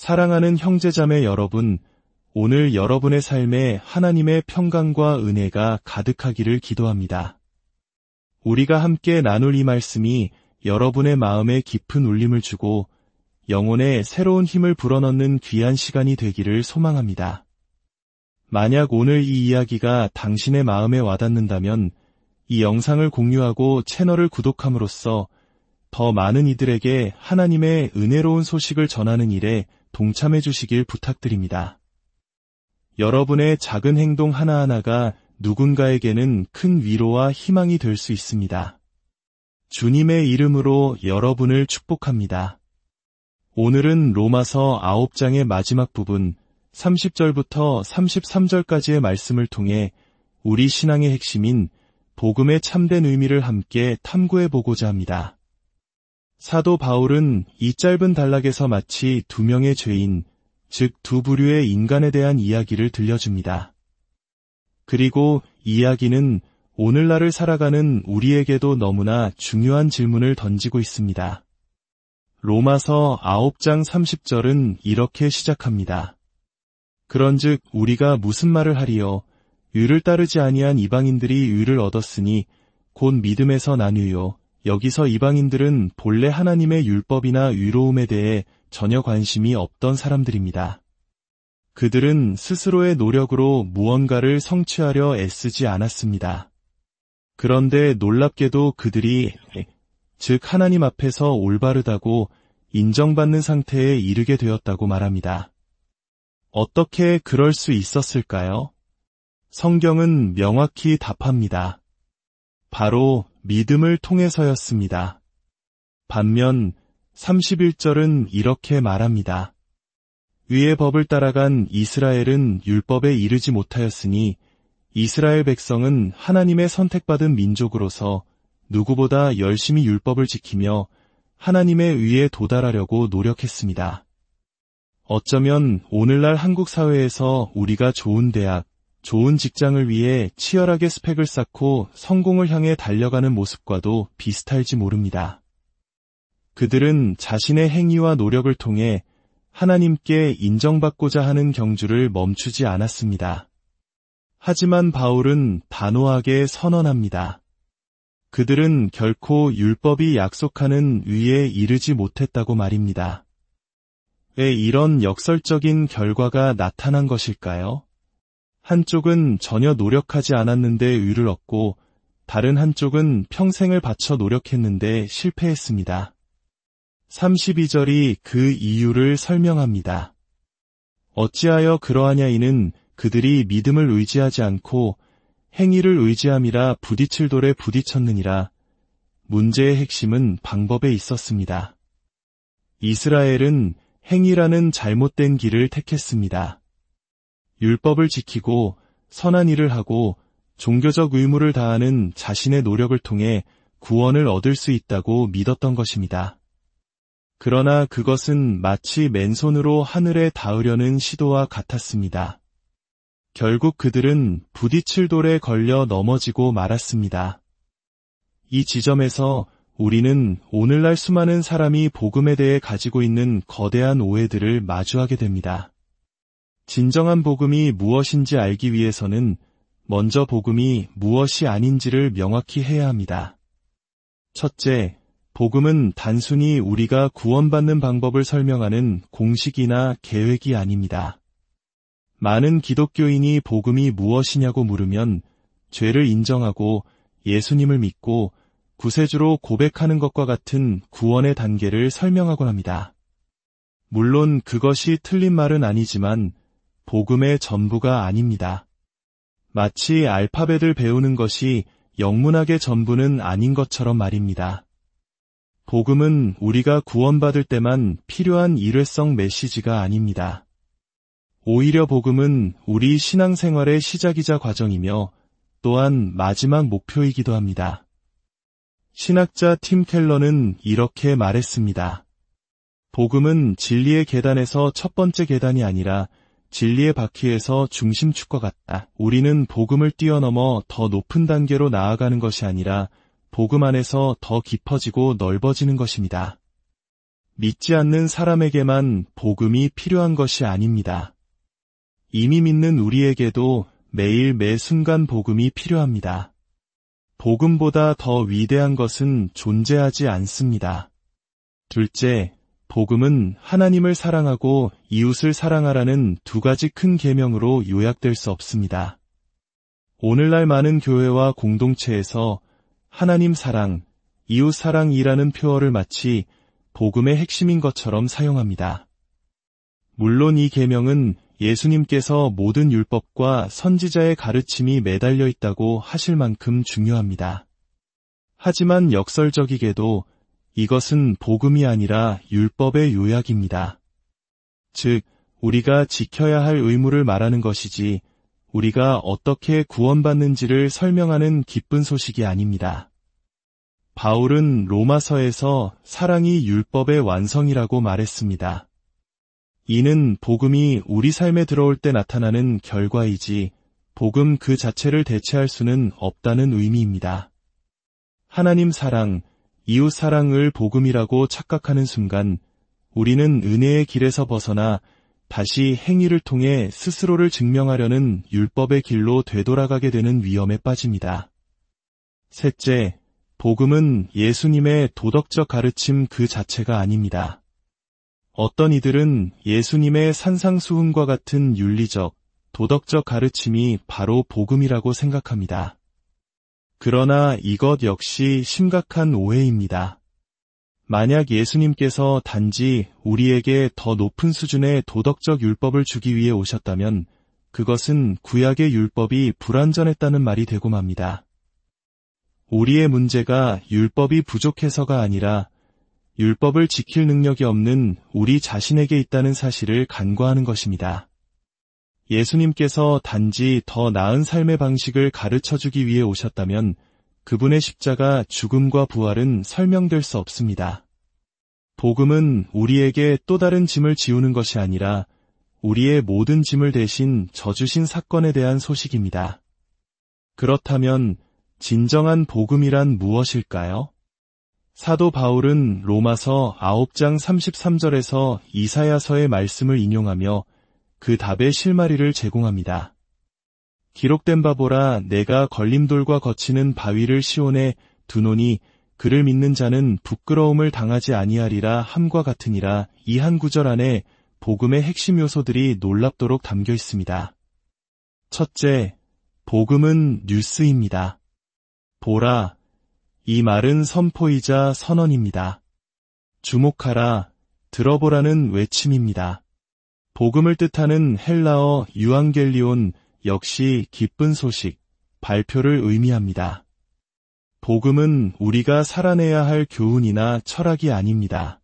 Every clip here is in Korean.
사랑하는 형제자매 여러분, 오늘 여러분의 삶에 하나님의 평강과 은혜가 가득하기를 기도합니다. 우리가 함께 나눌 이 말씀이 여러분의 마음에 깊은 울림을 주고 영혼에 새로운 힘을 불어넣는 귀한 시간이 되기를 소망합니다. 만약 오늘 이 이야기가 당신의 마음에 와닿는다면 이 영상을 공유하고 채널을 구독함으로써 더 많은 이들에게 하나님의 은혜로운 소식을 전하는 일에 동참해 주시길 부탁드립니다. 여러분의 작은 행동 하나하나가 누군가에게는 큰 위로와 희망이 될 수 있습니다. 주님의 이름으로 여러분을 축복합니다. 오늘은 로마서 9장의 마지막 부분 30절부터 33절까지의 말씀을 통해 우리 신앙의 핵심인 복음의 참된 의미를 함께 탐구해 보고자 합니다. 사도 바울은 이 짧은 단락에서 마치 두 명의 죄인, 즉 두 부류의 인간에 대한 이야기를 들려줍니다. 그리고 이야기는 오늘날을 살아가는 우리에게도 너무나 중요한 질문을 던지고 있습니다. 로마서 9장 30절은 이렇게 시작합니다. 그런즉 우리가 무슨 말을 하리요? 의를 따르지 아니한 이방인들이 의를 얻었으니 곧 믿음에서 나뉘요. 여기서 이방인들은 본래 하나님의 율법이나 의로움에 대해 전혀 관심이 없던 사람들입니다. 그들은 스스로의 노력으로 무언가를 성취하려 애쓰지 않았습니다. 그런데 놀랍게도 그들이 즉 하나님 앞에서 올바르다고 인정받는 상태에 이르게 되었다고 말합니다. 어떻게 그럴 수 있었을까요? 성경은 명확히 답합니다. 바로 믿음을 통해서였습니다. 반면 31절은 이렇게 말합니다. 위의 법을 따라간 이스라엘은 율법에 이르지 못하였으니 이스라엘 백성은 하나님의 선택받은 민족으로서 누구보다 열심히 율법을 지키며 하나님의 의에 도달하려고 노력했습니다. 어쩌면 오늘날 한국 사회에서 우리가 좋은 대학, 좋은 직장을 위해 치열하게 스펙을 쌓고 성공을 향해 달려가는 모습과도 비슷할지 모릅니다. 그들은 자신의 행위와 노력을 통해 하나님께 인정받고자 하는 경주를 멈추지 않았습니다. 하지만 바울은 단호하게 선언합니다. 그들은 결코 율법이 약속하는 의에 이르지 못했다고 말입니다. 왜 이런 역설적인 결과가 나타난 것일까요? 한쪽은 전혀 노력하지 않았는데 의를 얻고 다른 한쪽은 평생을 바쳐 노력했는데 실패했습니다. 32절이 그 이유를 설명합니다. 어찌하여 그러하냐 이는 그들이 믿음을 의지하지 않고 행위를 의지함이라 부딪힐 돌에 부딪혔느니라. 문제의 핵심은 방법에 있었습니다. 이스라엘은 행위라는 잘못된 길을 택했습니다. 율법을 지키고 선한 일을 하고 종교적 의무를 다하는 자신의 노력을 통해 구원을 얻을 수 있다고 믿었던 것입니다. 그러나 그것은 마치 맨손으로 하늘에 닿으려는 시도와 같았습니다. 결국 그들은 부딪힐 돌에 걸려 넘어지고 말았습니다. 이 지점에서 우리는 오늘날 수많은 사람이 복음에 대해 가지고 있는 거대한 오해들을 마주하게 됩니다. 진정한 복음이 무엇인지 알기 위해서는 먼저 복음이 무엇이 아닌지를 명확히 해야 합니다. 첫째, 복음은 단순히 우리가 구원받는 방법을 설명하는 공식이나 계획이 아닙니다. 많은 기독교인이 복음이 무엇이냐고 물으면 죄를 인정하고 예수님을 믿고 구세주로 고백하는 것과 같은 구원의 단계를 설명하곤 합니다. 물론 그것이 틀린 말은 아니지만 복음의 전부가 아닙니다. 마치 알파벳을 배우는 것이 영문학의 전부는 아닌 것처럼 말입니다. 복음은 우리가 구원받을 때만 필요한 일회성 메시지가 아닙니다. 오히려 복음은 우리 신앙생활의 시작이자 과정이며 또한 마지막 목표이기도 합니다. 신학자 팀 켈러는 이렇게 말했습니다. 복음은 진리의 계단에서 첫 번째 계단이 아니라 진리의 바퀴에서 중심축과 같다. 우리는 복음을 뛰어넘어 더 높은 단계로 나아가는 것이 아니라 복음 안에서 더 깊어지고 넓어지는 것입니다. 믿지 않는 사람에게만 복음이 필요한 것이 아닙니다. 이미 믿는 우리에게도 매일 매 순간 복음이 필요합니다. 복음보다 더 위대한 것은 존재하지 않습니다. 둘째, 복음은 하나님을 사랑하고 이웃을 사랑하라는 두 가지 큰 계명으로 요약될 수 없습니다. 오늘날 많은 교회와 공동체에서 하나님 사랑, 이웃 사랑이라는 표어를 마치 복음의 핵심인 것처럼 사용합니다. 물론 이 계명은 예수님께서 모든 율법과 선지자의 가르침이 매달려 있다고 하실 만큼 중요합니다. 하지만 역설적이게도 이것은 복음이 아니라 율법의 요약입니다. 즉, 우리가 지켜야 할 의무를 말하는 것이지 우리가 어떻게 구원받는지를 설명하는 기쁜 소식이 아닙니다. 바울은 로마서에서 사랑이 율법의 완성이라고 말했습니다. 이는 복음이 우리 삶에 들어올 때 나타나는 결과이지 복음 그 자체를 대체할 수는 없다는 의미입니다. 하나님 사랑, 이웃 사랑을 복음이라고 착각하는 순간 우리는 은혜의 길에서 벗어나 다시 행위를 통해 스스로를 증명하려는 율법의 길로 되돌아가게 되는 위험에 빠집니다. 셋째, 복음은 예수님의 도덕적 가르침 그 자체가 아닙니다. 어떤 이들은 예수님의 산상수훈과 같은 윤리적, 도덕적 가르침이 바로 복음이라고 생각합니다. 그러나 이것 역시 심각한 오해입니다. 만약 예수님께서 단지 우리에게 더 높은 수준의 도덕적 율법을 주기 위해 오셨다면 그것은 구약의 율법이 불완전했다는 말이 되고 맙니다. 우리의 문제가 율법이 부족해서가 아니라 율법을 지킬 능력이 없는 우리 자신에게 있다는 사실을 간과하는 것입니다. 예수님께서 단지 더 나은 삶의 방식을 가르쳐주기 위해 오셨다면 그분의 십자가 죽음과 부활은 설명될 수 없습니다. 복음은 우리에게 또 다른 짐을 지우는 것이 아니라 우리의 모든 짐을 대신 져주신 사건에 대한 소식입니다. 그렇다면 진정한 복음이란 무엇일까요? 사도 바울은 로마서 9장 33절에서 이사야서의 말씀을 인용하며 그 답의 실마리를 제공합니다. 기록된 바 보라 내가 걸림돌과 거치는 바위를 시온에 두노니 그를 믿는 자는 부끄러움을 당하지 아니하리라 함과 같으니라. 이 한 구절 안에 복음의 핵심 요소들이 놀랍도록 담겨 있습니다. 첫째, 복음은 뉴스입니다. 보라, 이 말은 선포이자 선언입니다. 주목하라, 들어보라는 외침입니다. 복음을 뜻하는 헬라어 유앙겔리온 역시 기쁜 소식, 발표를 의미합니다. 복음은 우리가 살아내야 할 교훈이나 철학이 아닙니다.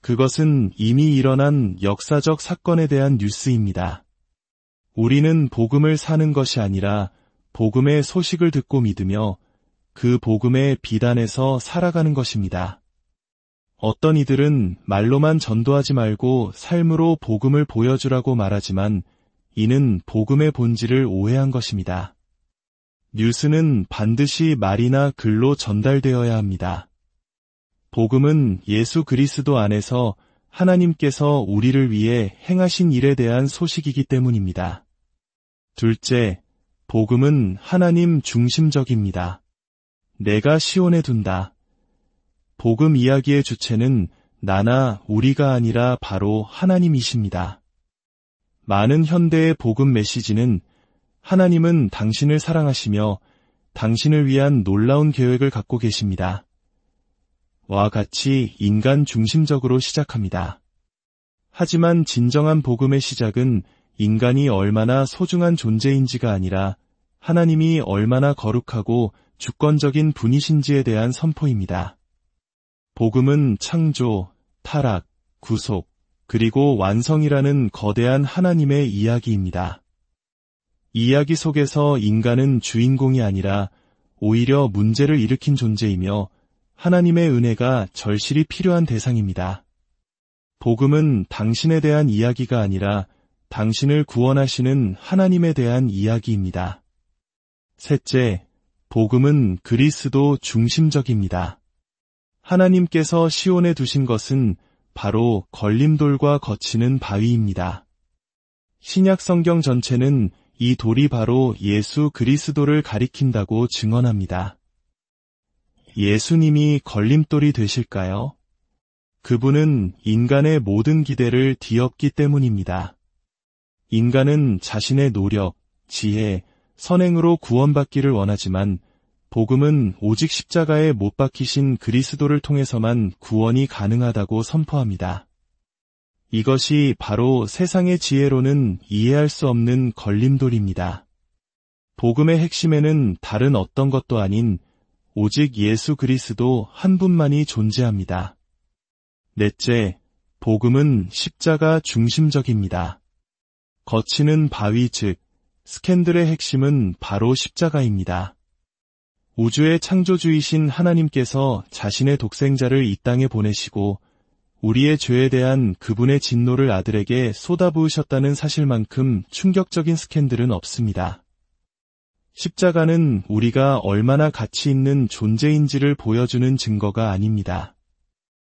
그것은 이미 일어난 역사적 사건에 대한 뉴스입니다. 우리는 복음을 사는 것이 아니라 복음의 소식을 듣고 믿으며 그 복음의 비단에서 살아가는 것입니다. 어떤 이들은 말로만 전도하지 말고 삶으로 복음을 보여주라고 말하지만 이는 복음의 본질을 오해한 것입니다. 뉴스는 반드시 말이나 글로 전달되어야 합니다. 복음은 예수 그리스도 안에서 하나님께서 우리를 위해 행하신 일에 대한 소식이기 때문입니다. 둘째, 복음은 하나님 중심적입니다. 내가 시온에 둔다. 복음 이야기의 주체는 나나 우리가 아니라 바로 하나님이십니다. 많은 현대의 복음 메시지는 하나님은 당신을 사랑하시며 당신을 위한 놀라운 계획을 갖고 계십니다. 와 같이 인간 중심적으로 시작합니다. 하지만 진정한 복음의 시작은 인간이 얼마나 소중한 존재인지가 아니라 하나님이 얼마나 거룩하고 주권적인 분이신지에 대한 선포입니다. 복음은 창조, 타락, 구속, 그리고 완성이라는 거대한 하나님의 이야기입니다. 이 이야기 속에서 인간은 주인공이 아니라 오히려 문제를 일으킨 존재이며 하나님의 은혜가 절실히 필요한 대상입니다. 복음은 당신에 대한 이야기가 아니라 당신을 구원하시는 하나님에 대한 이야기입니다. 셋째, 복음은 그리스도 중심적입니다. 하나님께서 시온에 두신 것은 바로 걸림돌과 거치는 바위입니다. 신약 성경 전체는 이 돌이 바로 예수 그리스도를 가리킨다고 증언합니다. 예수님이 걸림돌이 되실까요? 그분은 인간의 모든 기대를 뒤엎기 때문입니다. 인간은 자신의 노력, 지혜, 선행으로 구원받기를 원하지만 복음은 오직 십자가에 못 박히신 그리스도를 통해서만 구원이 가능하다고 선포합니다. 이것이 바로 세상의 지혜로는 이해할 수 없는 걸림돌입니다. 복음의 핵심에는 다른 어떤 것도 아닌 오직 예수 그리스도 한 분만이 존재합니다. 넷째, 복음은 십자가 중심적입니다. 거치는 바위 즉 스캔들의 핵심은 바로 십자가입니다. 우주의 창조주이신 하나님께서 자신의 독생자를 이 땅에 보내시고 우리의 죄에 대한 그분의 진노를 아들에게 쏟아부으셨다는 사실만큼 충격적인 스캔들은 없습니다. 십자가는 우리가 얼마나 가치 있는 존재인지를 보여주는 증거가 아닙니다.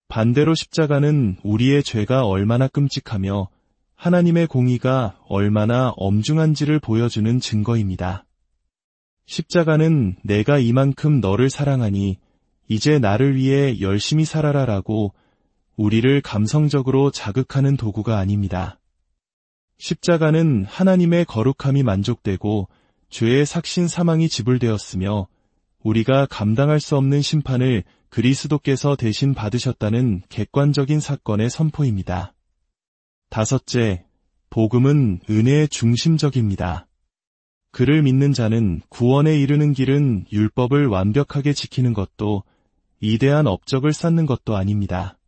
반대로 십자가는 우리의 죄가 얼마나 끔찍하며 하나님의 공의가 얼마나 엄중한지를 보여주는 증거입니다. 십자가는 내가 이만큼 너를 사랑하니 이제 나를 위해 열심히 살아라라고 우리를 감성적으로 자극하는 도구가 아닙니다. 십자가는 하나님의 거룩함이 만족되고 죄의 삭신 사망이 지불되었으며 우리가 감당할 수 없는 심판을 그리스도께서 대신 받으셨다는 객관적인 사건의 선포입니다. 다섯째, 복음은 은혜의 중심적입니다. 그를 믿는 자는 구원에 이르는 길은 율법을 완벽하게 지키는 것도 이대한 업적을 쌓는 것도 아닙니다.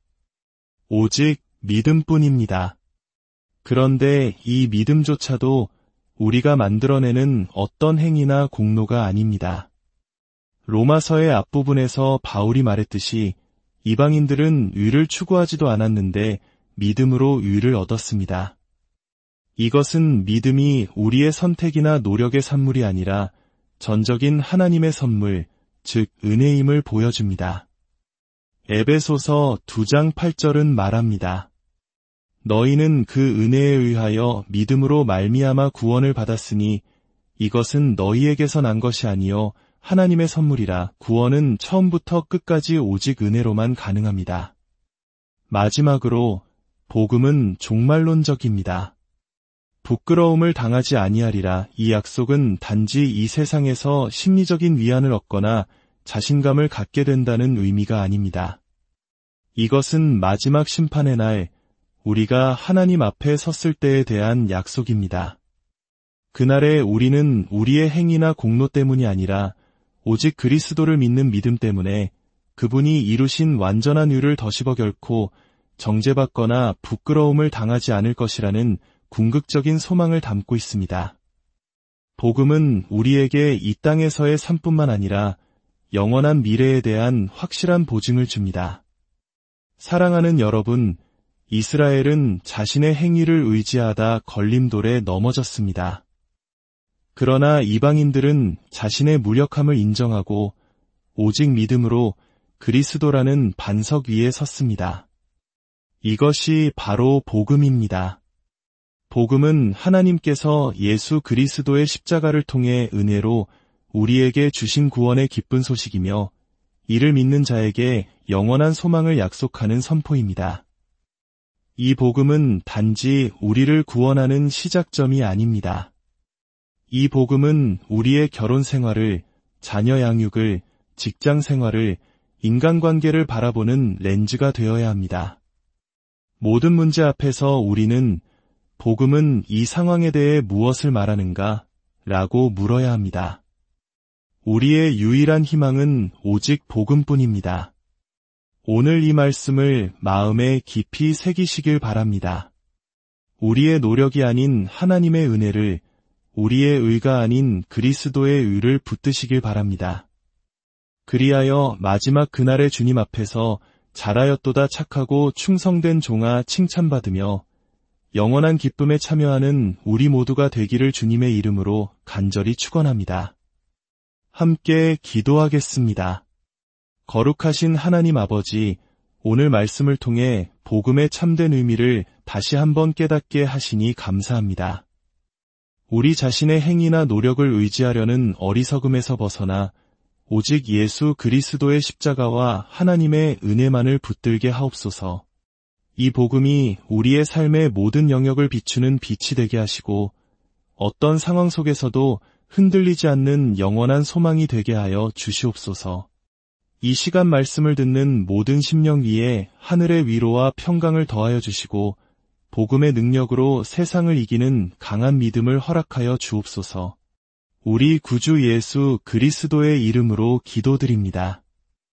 오직 믿음뿐입니다. 그런데 이 믿음조차도 우리가 만들어내는 어떤 행위나 공로가 아닙니다. 로마서의 앞부분에서 바울이 말했듯이 이방인들은 의를 추구하지도 않았는데 믿음으로 의를 얻었습니다. 이것은 믿음이 우리의 선택이나 노력의 산물이 아니라 전적인 하나님의 선물, 즉 은혜임을 보여줍니다. 에베소서 2장 8절은 말합니다. 너희는 그 은혜에 의하여 믿음으로 말미암아 구원을 받았으니 이것은 너희에게서 난 것이 아니요 하나님의 선물이라. 구원은 처음부터 끝까지 오직 은혜로만 가능합니다. 마지막으로 복음은 종말론적입니다. 부끄러움을 당하지 아니하리라. 이 약속은 단지 이 세상에서 심리적인 위안을 얻거나 자신감을 갖게 된다는 의미가 아닙니다. 이것은 마지막 심판의 날 우리가 하나님 앞에 섰을 때에 대한 약속입니다. 그날에 우리는 우리의 행위나 공로 때문이 아니라 오직 그리스도를 믿는 믿음 때문에 그분이 이루신 완전한 의를 더씹어 결코 정죄받거나 부끄러움을 당하지 않을 것이라는 궁극적인 소망을 담고 있습니다. 복음은 우리에게 이 땅에서의 삶뿐만 아니라 영원한 미래에 대한 확실한 보증을 줍니다. 사랑하는 여러분, 이스라엘은 자신의 행위를 의지하다 걸림돌에 넘어졌습니다. 그러나 이방인들은 자신의 무력함을 인정하고 오직 믿음으로 그리스도라는 반석 위에 섰습니다. 이것이 바로 복음입니다. 복음은 하나님께서 예수 그리스도의 십자가를 통해 은혜로 우리에게 주신 구원의 기쁜 소식이며 이를 믿는 자에게 영원한 소망을 약속하는 선포입니다. 이 복음은 단지 우리를 구원하는 시작점이 아닙니다. 이 복음은 우리의 결혼 생활을, 자녀 양육을, 직장 생활을, 인간관계를 바라보는 렌즈가 되어야 합니다. 모든 문제 앞에서 우리는 복음은 이 상황에 대해 무엇을 말하는가? 라고 물어야 합니다. 우리의 유일한 희망은 오직 복음뿐입니다. 오늘 이 말씀을 마음에 깊이 새기시길 바랍니다. 우리의 노력이 아닌 하나님의 은혜를, 우리의 의가 아닌 그리스도의 의를 붙드시길 바랍니다. 그리하여 마지막 그날의 주님 앞에서 잘하였도다 착하고 충성된 종아 칭찬받으며 영원한 기쁨에 참여하는 우리 모두가 되기를 주님의 이름으로 간절히 축원합니다. 함께 기도하겠습니다. 거룩하신 하나님 아버지, 오늘 말씀을 통해 복음의 참된 의미를 다시 한번 깨닫게 하시니 감사합니다. 우리 자신의 행위나 노력을 의지하려는 어리석음에서 벗어나 오직 예수 그리스도의 십자가와 하나님의 은혜만을 붙들게 하옵소서. 이 복음이 우리의 삶의 모든 영역을 비추는 빛이 되게 하시고 어떤 상황 속에서도 흔들리지 않는 영원한 소망이 되게 하여 주시옵소서. 이 시간 말씀을 듣는 모든 심령 위에 하늘의 위로와 평강을 더하여 주시고 복음의 능력으로 세상을 이기는 강한 믿음을 허락하여 주옵소서. 우리 구주 예수 그리스도의 이름으로 기도드립니다.